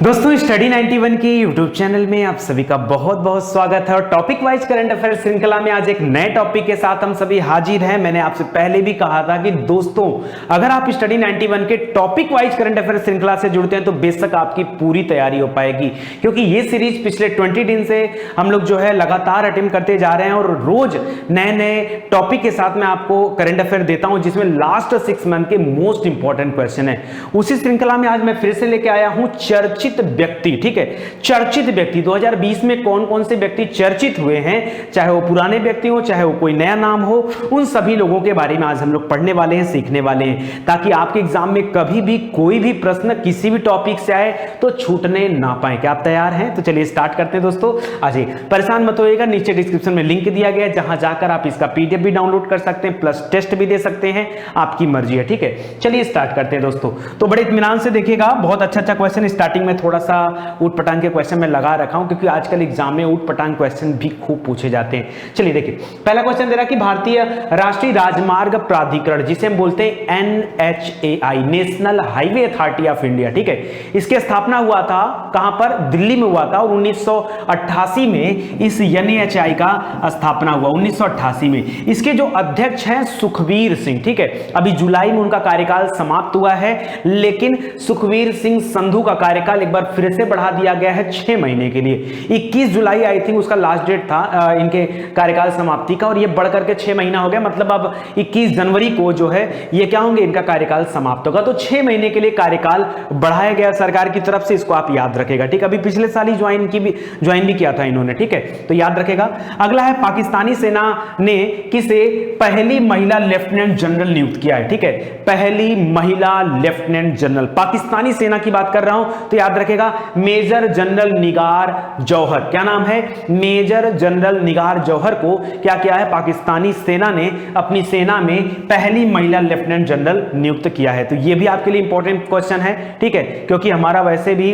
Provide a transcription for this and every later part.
दोस्तों स्टडी 91 की YouTube channel में आप सभी का बहुत बहुत स्वागत है और टॉपिक वाइज करंट अफेयर श्रृंखला में आज एक नए टॉपिक के साथ हम सभी हाजिर हैं। मैंने आपसे पहले भी कहा था कि दोस्तों अगर आप स्टडी 91 के टॉपिक वाइज करंट अफेयर श्रृंखला से जुड़ते हैं तो बेशक आपकी पूरी तैयारी हो पाएगी, क्योंकि ये सीरीज पिछले 20 दिन से हम लोग जो है लगातार अटेम्प्ट करते जा रहे हैं और रोज नए नए टॉपिक के साथ मैं आपको करंट अफेयर देता हूं जिसमें लास्ट 6 मंथ के मोस्ट इंपॉर्टेंट क्वेश्चन है। उसी श्रृंखला में आज मैं फिर से लेके आया हूं चर्चित व्यक्ति। ठीक है, चर्चित व्यक्ति 2020 में कौन कौन से व्यक्ति चर्चित हुए हैं, चाहे वो पुराने व्यक्ति हो चाहे वो कोई नया नाम हो, उन सभी लोगों के बारे में आज हम लोग पढ़ने वाले हैं, सीखने वाले हैं, ताकि आपके एग्जाम में कभी भी कोई भी प्रश्न किसी भी टॉपिक से आए तो छूटने ना पाए। क्या आप तैयार हैं? तो चलिए स्टार्ट करते हैं दोस्तों। आज परेशान मत होइएगा, नीचे डिस्क्रिप्शन में लिंक दिया गया है जहां जाकर आप इसका पीडीएफ भी डाउनलोड कर सकते हैं, प्लस टेस्ट भी दे सकते हैं, आपकी मर्जी है। ठीक है, चलिए स्टार्ट करते हैं दोस्तों। तो बड़े इत्मीनान से देखिएगा, बहुत अच्छा क्वेश्चन स्टार्टिंग में थोड़ा सा ऊट पटांग के क्वेश्चन में लगा रखा हूं क्योंकि आजकल एग्जाम में ऊट पटांग क्वेश्चन भी खूब पूछे जाते हैं। चलिए देखिए, पहला क्वेश्चन दे रहा कि भारतीय राष्ट्रीय राजमार्ग प्राधिकरण, जिसे हम बोलते हैं NHAI, national highway authority of India, ठीक है, इसकी स्थापना हुआ था कहां पर? दिल्ली में हुआ था और 1988 में इस NHAI का स्थापना हुआ, 1988 में। इसके जो अध्यक्ष हैं सुखबीर सिंह, ठीक है, अभी जुलाई में उनका कार्यकाल समाप्त हुआ है, लेकिन सुखबीर सिंह संधू का कार्यकाल एक बार फिर से बढ़ा दिया गया है 6 महीने के लिए। 21 जुलाई आई थिंक उसका लास्ट डेट था इनके कार्यकाल समाप्ति का, और ये बढ़ करके 6 महीना हो गया, मतलब अब 21 जनवरी को जो है ये क्या होंगे, इनका कार्यकाल समाप्त होगा। तो 6 महीने के लिए कार्यकाल बढ़ाया गया सरकार की तरफ से, इसको आप याद रखेगा। ठीक है, अभी पिछले साल ही ज्वाइन भी किया था इन्होंने, ठीक है, तो याद रखेगा। अगला है पाकिस्तानी सेना ने किसे पहली महिला लेफ्टिनेंट जनरल नियुक्त किया है? ठीक है, पहली महिला लेफ्टिनेंट जनरल, पाकिस्तानी सेना की बात कर रहा हूं तो याद रखेगा मेजर जनरल निगार जौहर। क्या नाम है? मेजर जनरल निगार जौहर को क्या किया है? पाकिस्तानी सेना ने अपनी सेना में पहली महिला लेफ्टिनेंट जनरल नियुक्त किया है। तो यह भी आपके लिए इंपॉर्टेंट क्वेश्चन है, ठीक है, क्योंकि हमारा वैसे भी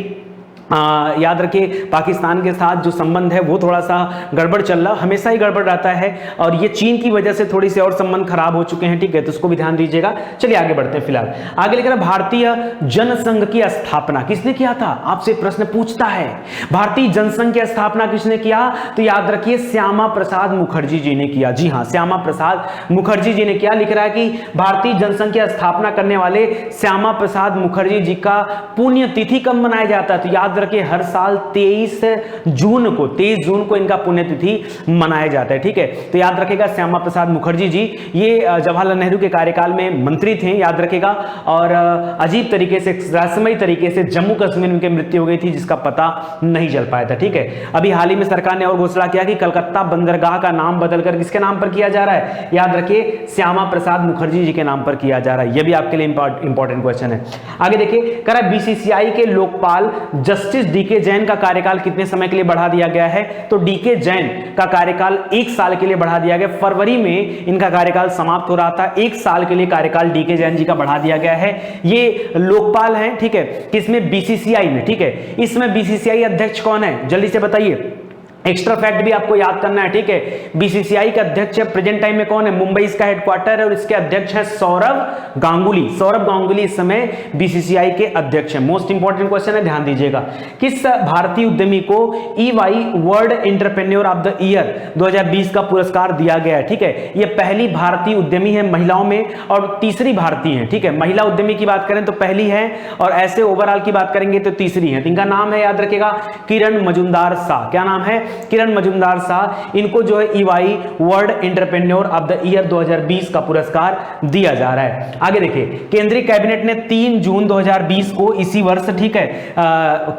याद रखिए पाकिस्तान के साथ जो संबंध है वो थोड़ा सा गड़बड़ चल रहा, हमेशा ही गड़बड़ रहता है, और ये चीन की वजह से थोड़ी सी और संबंध खराब हो चुके हैं, ठीक है, तो उसको भी ध्यान दीजिएगा। चलिए आगे बढ़ते हैं। फिलहाल आगे लेकर भारतीय जनसंघ की स्थापना किसने किया था? आपसे प्रश्न पूछता है, भारतीय जनसंघ की स्थापना किसने किया? तो याद रखिए श्यामा प्रसाद मुखर्जी जी ने किया। जी हाँ, श्यामा प्रसाद मुखर्जी जी ने किया। लिख रहा है कि भारतीय जनसंघ की स्थापना करने वाले श्यामा प्रसाद मुखर्जी जी का पुण्य तिथि कब मनाया जाता है? तो याद रखिए हर साल 23 जून को इनका पुण्यतिथि मनाया जाता है, ठीक है, तो याद रखेगा श्यामा प्रसाद मुखर्जी जी, ये जवाहरलाल नेहरू के कार्यकाल में मंत्री थे, याद रखेगा, और अजीब तरीके से, रहस्यमयी तरीके से जम्मू कश्मीर में उनकी मृत्यु हो गई थी जिसका पता नहीं चल पाया था। ठीक है, अभी हाल ही में सरकार ने और घोषणा किया कि कलकत्ता बंदरगाह का नाम बदलकर किसके नाम पर किया जा रहा है? याद रखिए श्यामा प्रसाद मुखर्जी जी के नाम पर किया जा रहा है। यह भी आपके लिए इंपॉर्टेंट क्वेश्चन है। आगे देखिए, कह रहा है बीसीसीआई के लोकपाल जस्टिस डीके जैन का कार्यकाल कितने समय के लिए बढ़ा दिया गया है? तो डीके जैन का कार्यकाल 1 साल के लिए बढ़ा दिया गया। फरवरी में इनका कार्यकाल समाप्त हो रहा था, 1 साल के लिए कार्यकाल डीके जैन जी का बढ़ा दिया गया है। ये लोकपाल हैं, ठीक है, किसमें? बीसीसीआई में, ठीक है। इसमें बीसीसीआई अध्यक्ष कौन है? जल्दी से बताइए, एक्स्ट्रा फैक्ट भी आपको याद करना है, ठीक है। बीसीसीआई का अध्यक्ष प्रेजेंट टाइम में कौन है? मुंबई इसका हेडक्वार्टर है और इसके अध्यक्ष है सौरभ गांगुली। सौरभ गांगुली इस समय बीसीसीआई के अध्यक्ष है। मोस्ट इंपॉर्टेंट क्वेश्चन है, ध्यान दीजिएगा। किस भारतीय उद्यमी को EY world entrepreneur of the year 2020 का पुरस्कार दिया गया है? ठीक है, यह पहली भारतीय उद्यमी है महिलाओं में और तीसरी भारतीय है, ठीक है। महिला उद्यमी की बात करें तो पहली है, और ऐसे ओवरऑल की बात करेंगे तो तीसरी है। इनका नाम है, याद रखेगा, किरण मजुमदार शाह। क्या नाम है? किरण मजुमदार शाह। इनको जो है EY world entrepreneur of the year 2020 का पुरस्कार दिया जा रहा है। आगे देखिए, केंद्रीय कैबिनेट ने 3 जून 2020 को इसी वर्ष, ठीक है,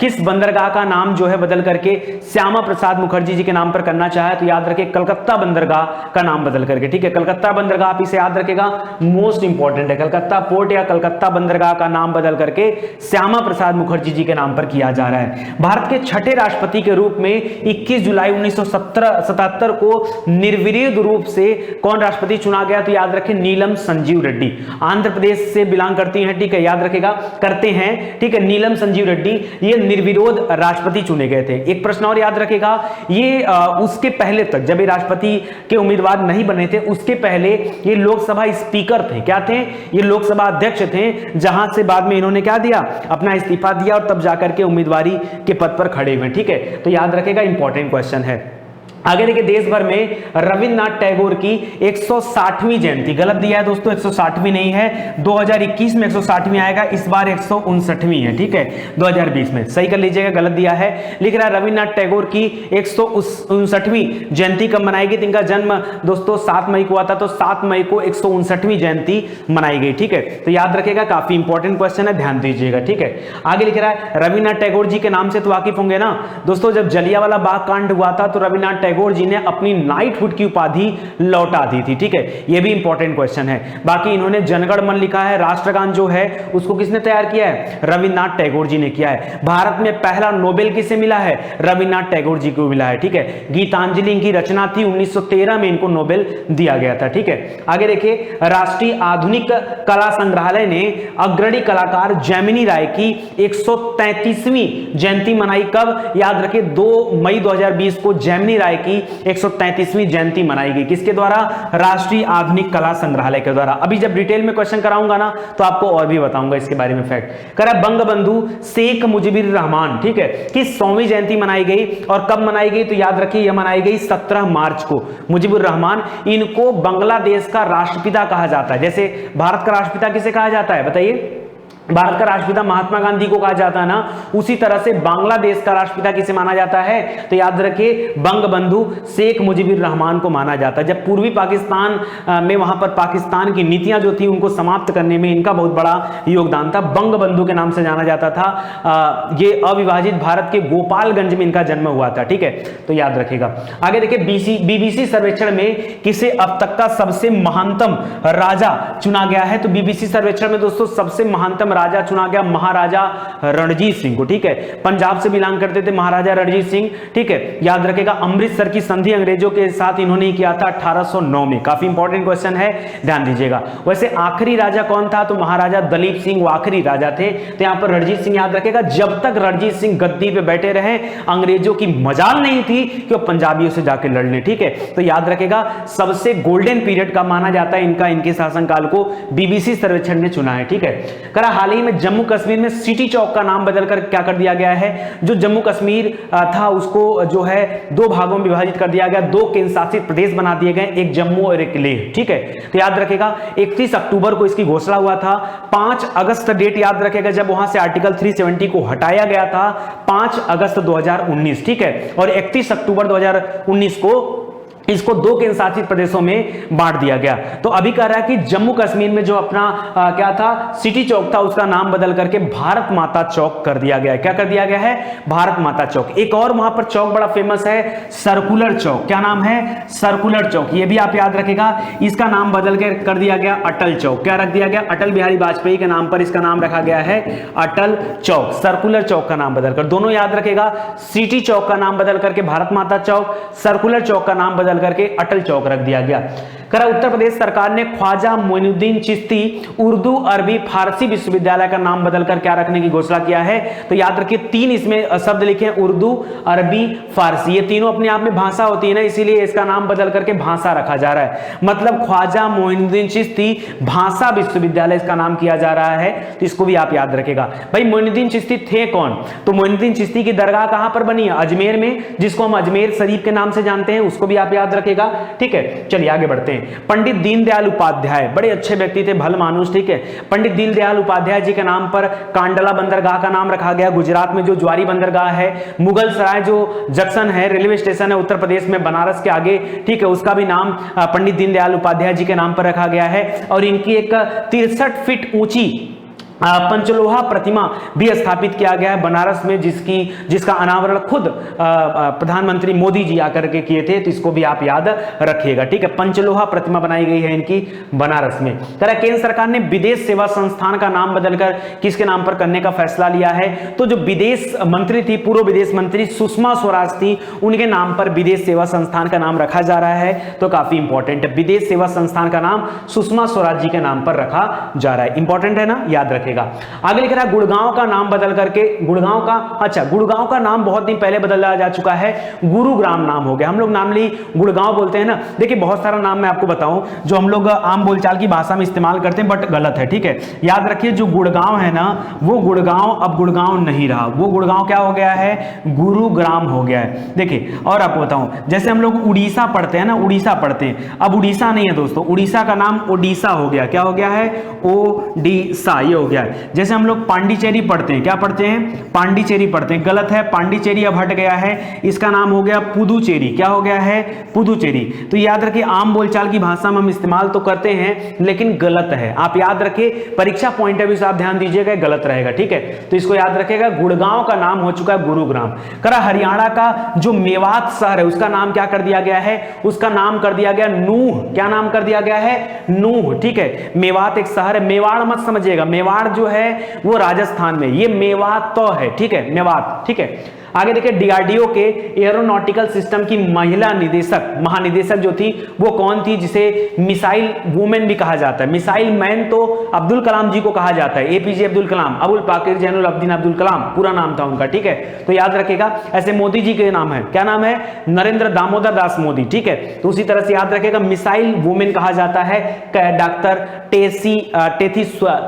किस बंदरगाह का नाम जो है बदल करके श्यामा प्रसाद मुखर्जी जी के नाम पर करना चाहे? तो याद रखिए कलकत्ता बंदरगाह का नाम बदल करके, ठीक है, कलकत्ता बंदरगाह, आप इसे याद रखेगा, मोस्ट इंपॉर्टेंट है। कलकत्ता पोर्ट या कलकत्ता बंदरगाह का नाम बदल करके श्यामा प्रसाद मुखर्जी जी के नाम पर किया जा रहा है। भारत के छठे राष्ट्रपति के रूप में 21 21 जुलाई 1977 को निर्विरोध रूप से कौन राष्ट्रपति चुना गया? तो याद रखें नीलम संजीव रेड्डी, आंध्र प्रदेश से बिलोंग करती हैं, ठीक है, याद रखेगा, करते हैं, ठीक है, नीलम संजीव रेड्डी ये निर्विरोध राष्ट्रपति चुने गए थे। एक प्रश्न और याद रखेगा, ये उसके पहले तक जब ये राष्ट्रपति के उम्मीदवार नहीं बने थे उसके पहले ये लोकसभा स्पीकर थे। क्या थे? ये लोकसभा अध्यक्ष थे, जहां से बाद में इन्होंने क्या दिया? अपना इस्तीफा दिया और तब जाकर के उम्मीदवारी के पद पर खड़े हुए। ठीक है, तो याद रखेगा, इंपॉर्टेंट क्वेश्चन है। आगे देखिए, देश भर में रविन्द्रनाथ टैगोर की 160वीं जयंती, गलत दिया है दोस्तों, 160वीं नहीं है, 2021 में 160वीं आएगा, इस बार 159वीं है, ठीक है, 2020 में, सही कर लीजिएगा, गलत दिया है, लिख रहा है रविन्द्रनाथ टैगोर की 159वीं जयंती कब मनाएगी? तो इनका जन्म दोस्तों 7 मई को हुआ था, तो 7 मई को 159वीं जयंती मनाई गई। ठीक है, तो याद रखेगा, काफी इंपॉर्टेंट क्वेश्चन है, ध्यान दीजिएगा। ठीक है, आगे लिख रहा है, रविन्द्रनाथ टैगोर जी के नाम से तो वाकिफ होंगे ना दोस्तों, जब जलियांवाला बाग कांड हुआ था तो रविन्द्रनाथ टैगोर जी ने अपनी नाइटहुड की उपाधि लौटा दी थी। ठीक है, यह भी इंपॉर्टेंट क्वेश्चन है। बाकी इन्होंने जनगण मन लिखा है, राष्ट्रगान जो है उसको किसने तैयार किया है? रविन्द्रनाथ टैगोर जी ने किया है। भारत में पहला नोबेल किसे मिला है? रविन्द्रनाथ टैगोर जी को मिला है। ठीक है, गीतांजलि इनकी रचना थी, 1913 में इनको नोबेल दिया गया था। ठीक है, आगे देखिए, राष्ट्रीय आधुनिक कला संग्रहालय ने अग्रणी कलाकार जैमिनी राय की 133वीं जयंती मनाई। कब? याद रखिए, 2 मई 2020 को जैमिनी राय की 133वीं जयंती मनाई गई। किसके द्वारा? राष्ट्रीय आधुनिक कला संग्रहालय के द्वारा। अभी जब डिटेल में क्वेश्चन कराऊंगा ना तो आपको और भी बताऊंगा इसके बारे में फैक्ट। करा बंगबंधु शेख मुजीबुर रहमान, ठीक है, की 100वीं जयंती मनाई गई, और कब मनाई गई? तो याद रखिए, यह मनाई गई 17 मार्च को। मुजीबुर रहमान, इनको बांग्लादेश का राष्ट्रपिता कहा जाता है। जैसे भारत का राष्ट्रपिता किसे कहा जाता है बताइए? भारत का राष्ट्रपिता महात्मा गांधी को कहा जाता है ना, उसी तरह से बांग्लादेश का राष्ट्रपिता किसे माना जाता है? तो याद रखिए, बंगबंधु शेख मुजीबुर रहमान को माना जाता है। जब पूर्वी पाकिस्तान में वहां पर पाकिस्तान की नीतियां जो थी उनको समाप्त करने में इनका बहुत बड़ा योगदान था। बंगबंधु के नाम से जाना जाता था। ये अविभाजित भारत के गोपालगंज में इनका जन्म हुआ था। ठीक है, तो याद रखिएगा। आगे देखिए, बीबीसी सर्वेक्षण में किसे अब तक का सबसे महानतम राजा चुना गया है? तो बीबीसी सर्वेक्षण में दोस्तों सबसे महानतम राजा चुना गया महाराजा रणजीत सिंह को। ठीक है, पंजाब से बिलोंग करते थे महाराजा रणजीत सिंह। ठीक है, याद रखेगा, अमृतसर की संधि अंग्रेजों के साथ इन्होंने ही किया था 1809 में। काफी इंपॉर्टेंट क्वेश्चन है, ध्यान दीजिएगा। वैसे आखिरी राजा कौन था? तो महाराजा दलीप सिंह वो आखिरी राजा थे। तो यहां पर रणजीत सिंह याद रखेगा, जब तक रणजीत सिंह गद्दी पे बैठे रहे अंग्रेजों की मजाल नहीं थी कि वो पंजाबियों से जाके लड़ लें। ठीक है, तो याद रखेगा, सबसे गोल्डन पीरियड का माना जाता है इनका, इनके शासनकाल को बीबीसी सर्वेक्षण ने चुना है। ठीक है, करा हाल ही में जम्मू कश्मीर में सिटी चौक का नाम बदलकर क्या कर दिया गया है? जो जम्मू कश्मीर था उसको जो है 2 भागों में विभाजित कर दिया गया, 2 केंद्र शासित प्रदेश बना दिए गए, एक जम्मू और एक लेह। ठीक है, तो याद रखेगा 31 अक्टूबर को इसकी घोषणा हुआ था। 5 अगस्त डेट याद रखेगा जब वहां से आर्टिकल 370 को हटाया गया था, 5 अगस्त 2019। ठीक है, और 31 अक्टूबर 2019 को इसको 2 केंद्र शासित प्रदेशों में बांट दिया गया। तो अभी कह रहा है कि जम्मू कश्मीर में जो अपना क्या था सिटी चौक था उसका नाम बदल करके भारत माता चौक कर दिया गया है। क्या कर दिया गया है? भारत माता चौक। एक और वहां पर चौक बड़ा फेमस है, सर्कुलर चौक। क्या नाम है? सर्कुलर चौक। ये भी आप याद रखेगा, इसका नाम बदल कर दिया गया अटल चौक। क्या रख दिया गया? अटल बिहारी वाजपेयी के नाम पर इसका नाम रखा गया है अटल चौक। सर्कुलर चौक का नाम बदलकर, दोनों याद रखेगा, सिटी चौक का नाम बदल करके भारत माता चौक, सर्कुलर चौक का नाम बदल करके अटल चौक रख दिया गया। करा उत्तर प्रदेश सरकार ने ख्वाजा मोइनुद्दीन चिश्ती उर्दू अरबी फारसी विश्वविद्यालय का नाम बदलकर क्या रखने की घोषणा किया है? तो याद रखिए 3 इसमें शब्द लिखे हैं, उर्दू अरबी फारसी। ये तीनों अपने आप में भाषा होती है ना, इसीलिए इसका नाम बदल करके भाषा रखा जा रहा है। मतलब ख्वाजा मोइनुद्दीन चिश्ती भाषा विश्वविद्यालय इसका नाम किया जा रहा है। तो इसको भी आप याद रखेगा। भाई मोइनुद्दीन चिश्ती थे कौन? तो मोइनुद्दीन चिश्ती की दरगाह कहां पर बनी है? अजमेर में, जिसको हम अजमेर शरीफ के नाम से जानते हैं, उसको भी आप याद रखेगा। ठीक है, चलिए आगे बढ़ते हैं। पंडित दीनदयाल उपाध्याय बड़े अच्छे व्यक्ति थे, भल मानुष। ठीक है, पंडित दीनदयाल उपाध्याय जी के नाम पर कांडला बंदरगाह का नाम रखा गया। गुजरात में जो ज्वारी बंदरगाह है, मुगल सराय जो जंक्शन है, रेलवे स्टेशन है उत्तर प्रदेश में बनारस के आगे, ठीक है, उसका भी नाम पंडित दीनदयाल उपाध्याय जी के नाम पर रखा गया है। और इनकी एक 63 फीट ऊंची पंचलोहा प्रतिमा भी स्थापित किया गया है बनारस में, जिसका अनावरण खुद प्रधानमंत्री मोदी जी आकर के किए थे, तो इसको भी आप याद रखिएगा, ठीक है। पंचलोहा प्रतिमा बनाई गई है इनकी बनारस में। केंद्र सरकार ने विदेश सेवा संस्थान का नाम बदलकर किसके नाम पर करने का फैसला लिया है? तो जो विदेश मंत्री थी, पूर्व विदेश मंत्री सुषमा स्वराज थी, उनके नाम पर विदेश सेवा संस्थान का नाम रखा जा रहा है। तो काफी इंपॉर्टेंट है, विदेश सेवा संस्थान का नाम सुषमा स्वराज जी के नाम पर रखा जा रहा है। इंपॉर्टेंट है ना, याद रखेगा। आगे लिख रहा है गुड़गांव का नाम बदल करके, गुड़गांव का नाम बहुत दिन पहले बदला जा चुका है, गुरुग्राम नाम हो गया। हम लोग नाम ली गुड़गांव बोलते हैं ना, देखिए बहुत सारा नाम मैं आपको बताऊं जो हम लोग आम बोलचाल की भाषा में इस्तेमाल करते हैं, बट गलत है, ठीक है। याद रखिए जो गुड़गांव है ना, वो गुड़गांव अब गुड़गांव नहीं रहा, वो गुड़गांव क्या हो गया है? गुरुग्राम हो गया है। देखिए और आपको बताऊं, जैसे हम लोग उड़ीसा पढ़ते हैं ना, उड़ीसा पढ़ते हैं, अब उड़ीसा नहीं है दोस्तों, उड़ीसा का नाम ओडिशा हो गया। क्या हो गया है? ओडिशा, ये हो गया। जैसे हम लोग पांडिचेरी पढ़ते हैं, क्या पढ़ते हैं? पांडिचेरी पढ़ते हैं, गलत है, पांडिचेरी अब हट गया है, इसका नाम हो गया पुदुचेरी। क्या हो गया है? पुदुचेरी। तो याद रखिए आम बोलचाल की भाषा में हम इस्तेमाल तो करते हैं, लेकिन गलत है, आप याद रखिए, परीक्षा पॉइंट ऑफ व्यू से आप ध्यान दीजिएगा, गलत रहेगा, ठीक है। तो इसको याद रखिएगा, गुड़गांव का नाम हो चुका है गुरुग्राम। हरियाणा का जो मेवात शहर है उसका नाम क्या कर दिया गया है? उसका नाम कर दिया गया नूह। क्या नाम कर दिया गया है? नूह, ठीक है। मेवात एक शहर है, मेवाड़ मत समझिएगा, मेवाड़ जो है वो राजस्थान में, ये मेवात तो है, ठीक है, मेवात, ठीक है। आगे देखिए डीआरडीओ के एरोनॉटिकल सिस्टम की महिला निदेशक, महानिदेशक जो थी वो कौन थी, जिसे मिसाइल वुमेन भी कहा जाता है। मिसाइल मैन तो अब्दुल कलाम जी को कहा जाता है, एपीजे अब्दुल कलाम, अबुल पाकिर जैनुल अब्दीन अब्दुल कलाम पूरा नाम था उनका, ठीक है। तो याद रखिएगा, ऐसे मोदी जी के नाम है, क्या नाम है? नरेंद्र दामोदर दास मोदी, ठीक है। तो उसी तरह से याद रखिएगा मिसाइल वुमेन कहा जाता है डॉक्टर टेसी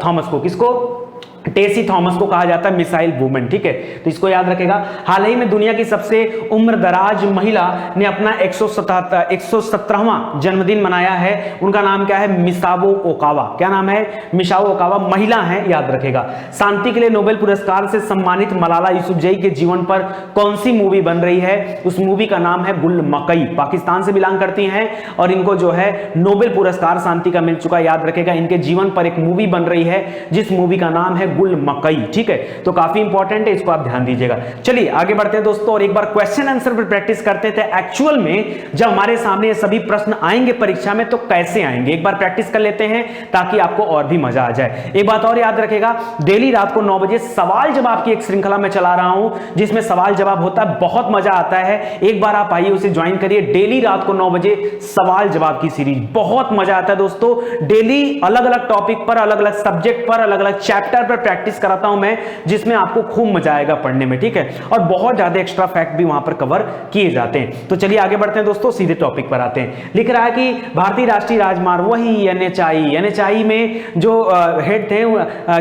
थॉमस को, किसको? टेसी थॉमस को कहा जाता है मिसाइल वुमेन, ठीक है। तो इसको याद रखेगा। हाल ही में दुनिया की सबसे उम्रदराज महिला ने अपना 117वां जन्मदिन मनाया है, उनका नाम क्या है? मिसाओ ओकावा। क्या नाम है? मिसाओ ओकावा, महिला है, याद रखेगा। शांति के लिए नोबेल पुरस्कार से सम्मानित मलाला यूसुफजई के जीवन पर कौन सी मूवी बन रही है? उस मूवी का नाम है गुल मकई। पाकिस्तान से बिलोंग करती हैं और इनको जो है नोबेल पुरस्कार शांति का मिल चुका है, याद रखेगा। इनके जीवन पर एक मूवी बन रही है जिस मूवी का नाम है गुल मकई, ठीक है। तो काफी इंपॉर्टेंट है, इसको आप ध्यान दीजिएगा। चलिए आगे बढ़ते हैं दोस्तों, और एक बार क्वेश्चन आंसर पर प्रैक्टिस करते थे। एक्चुअल में जब हमारे सामने ये सभी प्रश्न आएंगे परीक्षा में तो कैसे आएंगे, एक बार प्रैक्टिस कर लेते हैं ताकि आपको और भी मजा आ जाए। एक बात और याद रखेगा, डेली रात को 9 बजे सवाल जवाब की एक श्रृंखला में चला रहा हूं जिसमें सवाल जवाब होता है, बहुत मजा आता है। एक बार आप आइए उसे ज्वाइन करिए, डेली रात को 9 बजे सवाल जवाब की सीरीज, बहुत मजा आता है दोस्तों। डेली अलग अलग टॉपिक पर, अलग अलग सब्जेक्ट पर, अलग अलग चैप्टर पर प्रैक्टिस कराता हूं मैं, जिसमें आपको खूब मजा आएगा पढ़ने में, ठीक है। और बहुत ज्यादा एक्स्ट्रा फैक्ट भी वहां पर कवर किए जाते हैं। तो चलिए आगे बढ़ते हैं दोस्तों, सीधे टॉपिक पर आते हैं। लिख रहा है कि भारतीय राष्ट्रीय राजमार्ग, वही एनएचआई में जो हेड थे,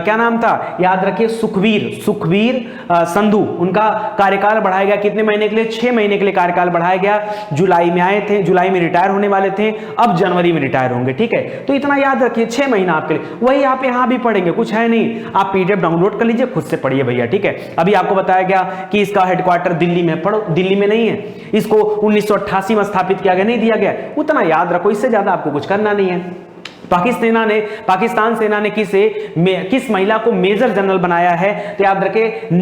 क्या नाम था? याद रखिए सुखवीर संधू। उनका कार्यकाल बढ़ाया गया कितने महीने के लिए? 6 महीने के लिए कार्यकाल बढ़ाया गया। जुलाई में आए थे, जुलाई में रिटायर होने वाले थे, अब जनवरी में रिटायर होंगे, ठीक है। तो इतना याद रखिए, 6 महीना आपके लिए। वही आप यहां भी पढ़ेंगे, कुछ है नहीं, आप पीडीएफ डाउनलोड कर लीजिए, खुद से पढ़िए भैया, ठीक है। अभी आपको बताया गया कि इसका हेडक्वार्टर दिल्ली में, पढ़ो, दिल्ली में नहीं है, इसको 1988 में स्थापित किया गया, नहीं दिया गया, उतना याद रखो, इससे ज्यादा आपको कुछ करना नहीं है। पाकिस्तान सेना ने किस महिला को मेजर जनरल बनाया है? तो याद रखें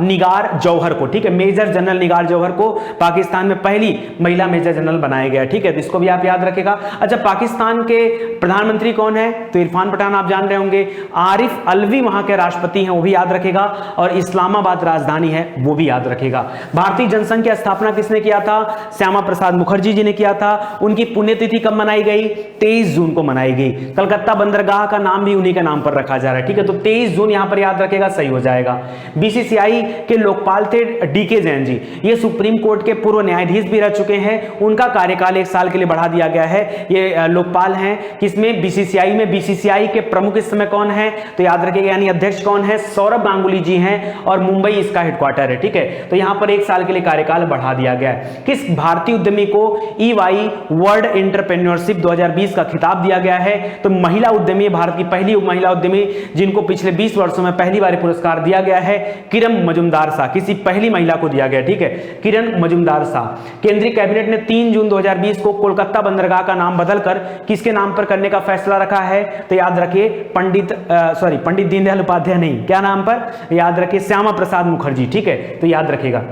निगार जौहर को, ठीक है। मेजर जनरल निगार जौहर को पाकिस्तान में पहली महिला मेजर जनरल बनाया गया, ठीक है। तो इसको भी आप याद रखेगा। अच्छा, पाकिस्तान के प्रधानमंत्री कौन है? तो इरफान पठान, आप जान रहे होंगे। आरिफ अलवी वहां के राष्ट्रपति हैं, वो भी याद रखेगा। और इस्लामाबाद राजधानी है, वो भी याद रखेगा। भारतीय जनसंघ की स्थापना किसने किया था? श्यामा प्रसाद मुखर्जी जी ने किया था। उनकी पुण्यतिथि कब मनाई गई? 23 जून को मनाई गई। कलकत्ता बंदरगाह का नाम भी उन्हीं के नाम पर रखा जा रहा है, ठीक है। तो 23 जून यहां पर याद रखेगा, सही हो जाएगा। बीसीसीआई के लोकपाल थे डीके जैन जी, ये सुप्रीम कोर्ट के पूर्व न्यायाधीश भी रह चुके हैं। उनका कार्यकाल 1 साल के लिए बढ़ा दिया गया है। ये लोकपाल हैं किसमें? बीसीसीआई में। बीसीसीआई के प्रमुख इस समय कौन है? तो याद रखिएगा, यानी अध्यक्ष कौन है? सौरभ गांगुली जी हैं, और मुंबई इसका हेडक्वार्टर है, ठीक है। तो यहां पर 1 साल के लिए कार्यकाल बढ़ा दिया गया है। किस भारतीय उद्यमी को EY वर्ल्ड एंटरप्रेन्योरशिप 2020 का खिताब दिया गया गया है तो महिला उद्यमी, भारत की पहली महिला उद्यमी जिनको पिछले 20 वर्षों में पहली बार पुरस्कार दिया गया है, किरण मजुमदार शाह, किसी पहली महिला को दिया गया, ठीक है, किरण मजुमदार शाह। केंद्रीय कैबिनेट ने 3 जून 2020 को कोलकाता बंदरगाह का नाम बदलकर किसके नाम पर करने का फैसला रखा है? तो याद रखिए पंडित दीनदयाल उपाध्याय नहीं, क्या नाम पर? याद रखिए श्यामा प्रसाद मुखर्जी, ठीक है, तो याद रखिएगा।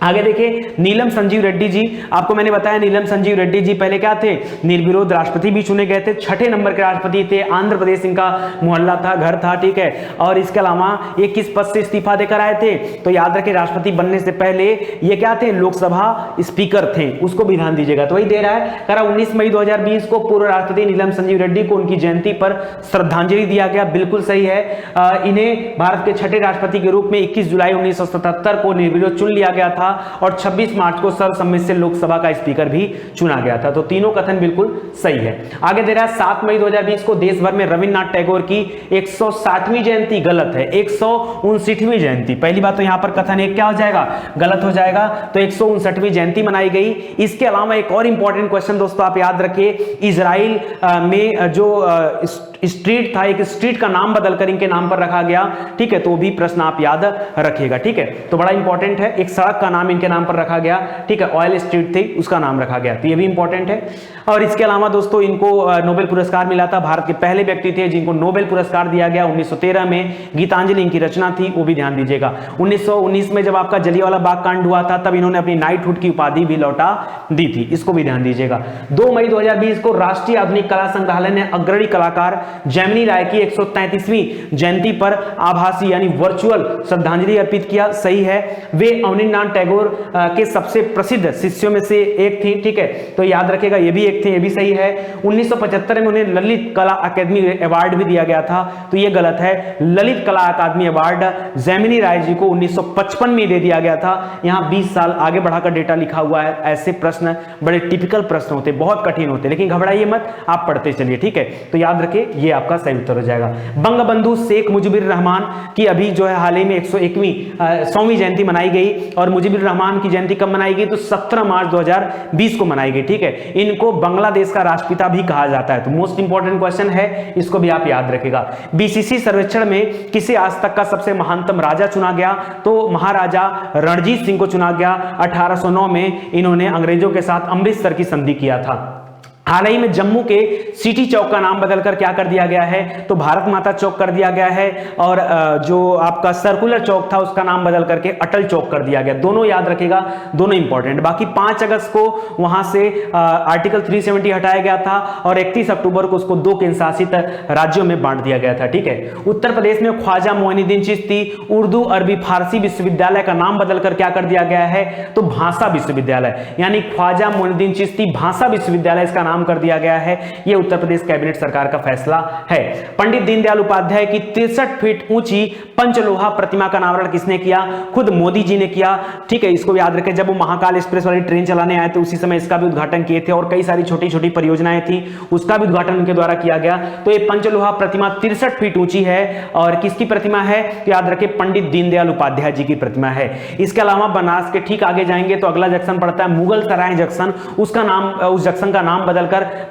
आगे देखिए नीलम संजीव रेड्डी जी, आपको मैंने बताया नीलम संजीव रेड्डी जी पहले क्या थे? निर्विरोध राष्ट्रपति भी चुने गए थे, 6ठे नंबर के राष्ट्रपति थे, आंध्र प्रदेश इनका मोहल्ला था, घर था, ठीक है। और इसके अलावा ये किस पद से इस्तीफा देकर आए थे? तो याद रखिए राष्ट्रपति बनने से पहले ये क्या थे? लोकसभा स्पीकर थे, उसको भी ध्यान दीजिएगा। तो वही दे रहा है, करा 19 मई 2020 को पूर्व राष्ट्रपति नीलम संजीव रेड्डी को उनकी जयंती पर श्रद्धांजलि दिया गया, बिल्कुल सही है। इन्हें भारत के 6ठे राष्ट्रपति के रूप में 21 जुलाई 1977 को निर्विरोध चुन लिया गया था और 26 मार्च को सर्वसम्मति से लोकसभा का स्पीकर भी चुना गया था। तो तीनों कथन बिल्कुल सही है। आगे दे रहा है 7 मई 2020 को देश भर में रविन्द्रनाथ टैगोर की 160वीं जयंती, गलत है, 159वीं जयंती। पहली बात तो यहां पर कथन एक क्या हो जाएगा? गलत हो जाएगा। तो 159वीं जयंती मनाई गई। इसके अलावा एक और इंपॉर्टेंट क्वेश्चन दोस्तों आप याद रखिए, इजराइल में जो स्ट्रीट था, एक स्ट्रीट का नाम बदलकर इनके नाम पर रखा गया, ठीक है, तो भी प्रश्न आप याद रखिएगा, ठीक है। तो बड़ा इंपॉर्टेंट है, एक सड़क का नाम इनके नाम पर रखा गया, ठीक है, ऑयल स्ट्रीट थी उसका नाम रखा गया, तो ये भी इंपॉर्टेंट है। और इसके अलावा दोस्तों इनको नोबेल पुरस्कार मिला था, भारत के पहले व्यक्ति थे जिनको नोबेल पुरस्कार दिया गया 1913 में, गीतांजलि इनकी रचना थी, वो भी ध्यान दीजिएगा। 1919 में जब आपका जलियांवाला बाग कांड हुआ था तब इन्होंने अपनी नाइटहुड की उपाधि भी लौटा दी थी, इसको भी ध्यान दीजिएगा। 2 मई 2020 को राष्ट्रीय आधुनिक कला संग्रहालय ने अग्रणी कलाकार जैमिनी राय की 133वीं जयंती पर आभासी यानी वर्चुअल श्रद्धांजलि अर्पित किया, सही है। वे अवनींद्रनाथ टैगोर के सबसे प्रसिद्ध शिष्यों में से एक थी, ठीक है, तो याद रखिएगा ये भी एक थे, ये भी सही है। 1975 में उन्हें ललित कला अकादमी अवार्ड भी दिया गया था, तो ये गलत है। ललित कला अकादमी अवार्ड जैमिनी राय जी को 1955 में दे दिया गया था। यहां 20 साल आगे बढ़ाकर डेटा लिखा हुआ है। ऐसे प्रश्न बड़े टिपिकल प्रश्न होते, बहुत कठिन होते, लेकिन घबराइए मत, आप पढ़ते चलिए, ठीक है। तो याद रखिए ये आपका सही उत्तर हो जाएगा। बंगबंधु शेख मुजीबुर रहमान की अभी जो है हाल ही में 101वीं जयंती मनाई गई, और मुजीबुर रहमान की जयंती कब मनाई गई? तो 17 मार्च 2020 को मनाई गई, ठीक है। इनको बांग्लादेश का राष्ट्रपिता भी कहा जाता है, तो मोस्ट इंपॉर्टेंट क्वेश्चन है, इसको भी आप याद रखिएगा। बीसीसी सर्वेक्षण में किसे आज तक का सबसे महानतम राजा चुना गया? तो महाराजा रणजीत सिंह को चुना गया। 1809 में इन्होंने अंग्रेजों के साथ अमृतसर की संधि किया था। हाल ही में जम्मू के सिटी चौक का नाम बदलकर क्या कर दिया गया है? तो भारत माता चौक कर दिया गया है, और जो आपका सर्कुलर चौक था उसका नाम बदल करके अटल चौक कर दिया गया। दोनों याद रखिएगा, दोनों इंपॉर्टेंट। बाकी 5 अगस्त को वहां से आर्टिकल 370 हटाया गया था, और 31 अक्टूबर को उसको 2 केंद्र शासित राज्यों में बांट दिया गया था, ठीक है। उत्तर प्रदेश में ख्वाजा मोइनुद्दीन चिश्ती उर्दू अरबी फारसी विश्वविद्यालय का नाम बदलकर क्या कर दिया गया है? तो भाषा विश्वविद्यालय, यानी ख्वाजा मोइनुद्दीन चिश्ती भाषा विश्वविद्यालय इसका नाम कर दिया गया है। यह उत्तर प्रदेश कैबिनेट सरकार का फैसला है। पंडित दीनदयाल उपाध्याय की 63 फीट ऊंची पंचलोहा प्रतिमा का अनावरण किसने किया? खुद मोदी जी ने किया, ठीक है, इसको याद रखें। जब वो महाकाल एक्सप्रेस वाली ट्रेन चलाने आए थे उसी समय इसका भी उद्घाटन किए थे, और कई सारी छोटी छोटी परियोजनाएं थी, उसका भी उद्घाटन उनके द्वारा किया गया। तो ये पंचलोहा प्रतिमा 63 फीट ऊंची है, और किसकी प्रतिमा है? तो याद रखें पंडित दीनदयाल उपाध्याय जी की प्रतिमा है। इसके अलावा बनारस के ठीक आगे जाएंगे तो अगला जंक्शन पड़ता है मुगल सराय जंक्शन, उसका नाम, उस जंक्शन का नाम बदलकर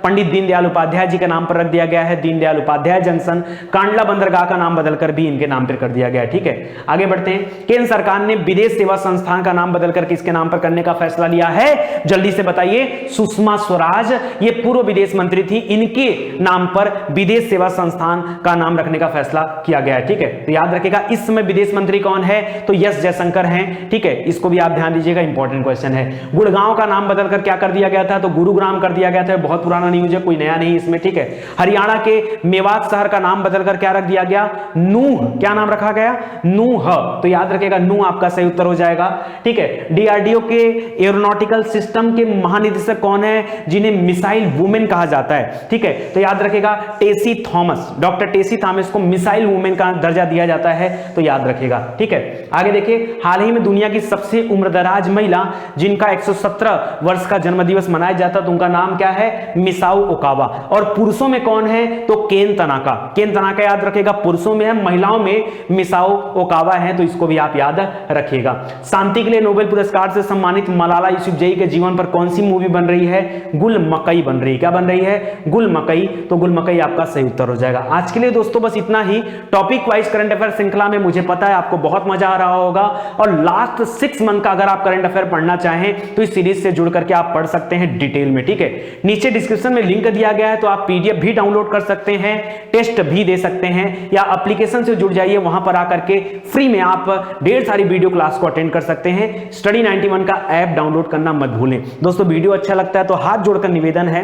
पंडित दीनदयाल उपाध्याय जी के नाम पर रख दिया गया है, दीनदयाल उपाध्याय जंक्शन। कांडला बंदरगाह का नाम बदलकर भी इनके नाम पर कर दिया गया है, ठीक है। आगे बढ़ते हैं। केंद्र सरकार ने विदेश सेवा संस्थान का नाम बदलकर किसके नाम पर करने का फैसला लिया है? जल्दी से बताइए। सुषमा स्वराज, ये पूर्व विदेश मंत्री थी, इनके नाम पर विदेश सेवा संस्थान का नाम रखने का फैसला किया गया है, ठीक है। तो याद रखिएगा इस समय विदेश मंत्री कौन है? तो एस जयशंकर हैं, ठीक है, इसको भी आप ध्यान दीजिएगा, इंपॉर्टेंट क्वेश्चन है। गुड़गांव का नाम बदलकर क्या कर दिया गया था? तो गुरुग्राम कर दिया गया था, बहुत पुराना न्यूज है, कोई नया नहीं इसमें, ठीक है। हरियाणा के मेवात शहर का नाम बदलकर क्या रख दिया गया? नूह, क्या नाम रखा गया? नूह, तो याद रखिएगा नूह आपका सही उत्तर हो जाएगा, ठीक है। डीआरडीओ के एरोनॉटिकल सिस्टम के महानिदेशक कौन है जिन्हें मिसाइल वुमेन कहा जाता है? ठीक है, तो याद रखिएगा टेसी थॉमस, डॉक्टर टेसी थॉमस को मिसाइल वुमेन का दर्जा दिया जाता है, तो याद रखिएगा, ठीक है। आगे देखिए, हाल ही में दुनिया की सबसे उम्रदराज महिला जिनका 117 वर्ष का जन्मदिवस मनाया जाता है, तो उनका नाम क्या है? मिसाओ ओकावा। और पुरुषों में कौन है? तो केन तनाका। केन तनाका याद रखेगा, पुरुषों में है। महिलाओं में मिसाओ ओकावा है, तो इसको भी आप याद रखिएगा। शांति के लिए नोबेल पुरस्कार से सम्मानित मलाला यूसुफजई के जीवन पर कौन सी मूवी बन रही है? गुल मकई बन रही है। क्या बन रही है? गुल मकई। तो गुल मकई आपका सही उत्तर हो जाएगा। आज के लिए दोस्तों बस इतना ही। टॉपिक वाइज करंट अफेयर श्रृंखला में मुझे पता है आपको बहुत मजा आ रहा होगा, और लास्ट 6 मंथ का अगर आप करंट अफेयर पढ़ना चाहें तो इस सीरीज से जुड़ करके आप पढ़ सकते हैं डिटेल में, ठीक है। नीचे डिस्क्रिप्शन में लिंक दिया गया है, तो आप पीडीएफ भी डाउनलोड कर सकते हैं, टेस्ट भी दे सकते हैं, या एप्लीकेशन से जुड़ जाइए, वहां पर आकर के फ्री में आप ढेर सारी वीडियो क्लास को अटेंड कर सकते हैं। स्टडी 91 का ऐप डाउनलोड करना मत भूलें। दोस्तों वीडियो अच्छा लगता है तो हाथ जोड़कर निवेदन है,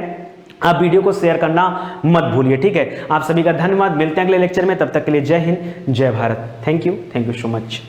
आप वीडियो को शेयर करना मत भूलिए, ठीक है। आप सभी का धन्यवाद। मिलते हैं अगले लेक्चर में, तब तक के लिए जय हिंद, जय Bharat. Thank you so much.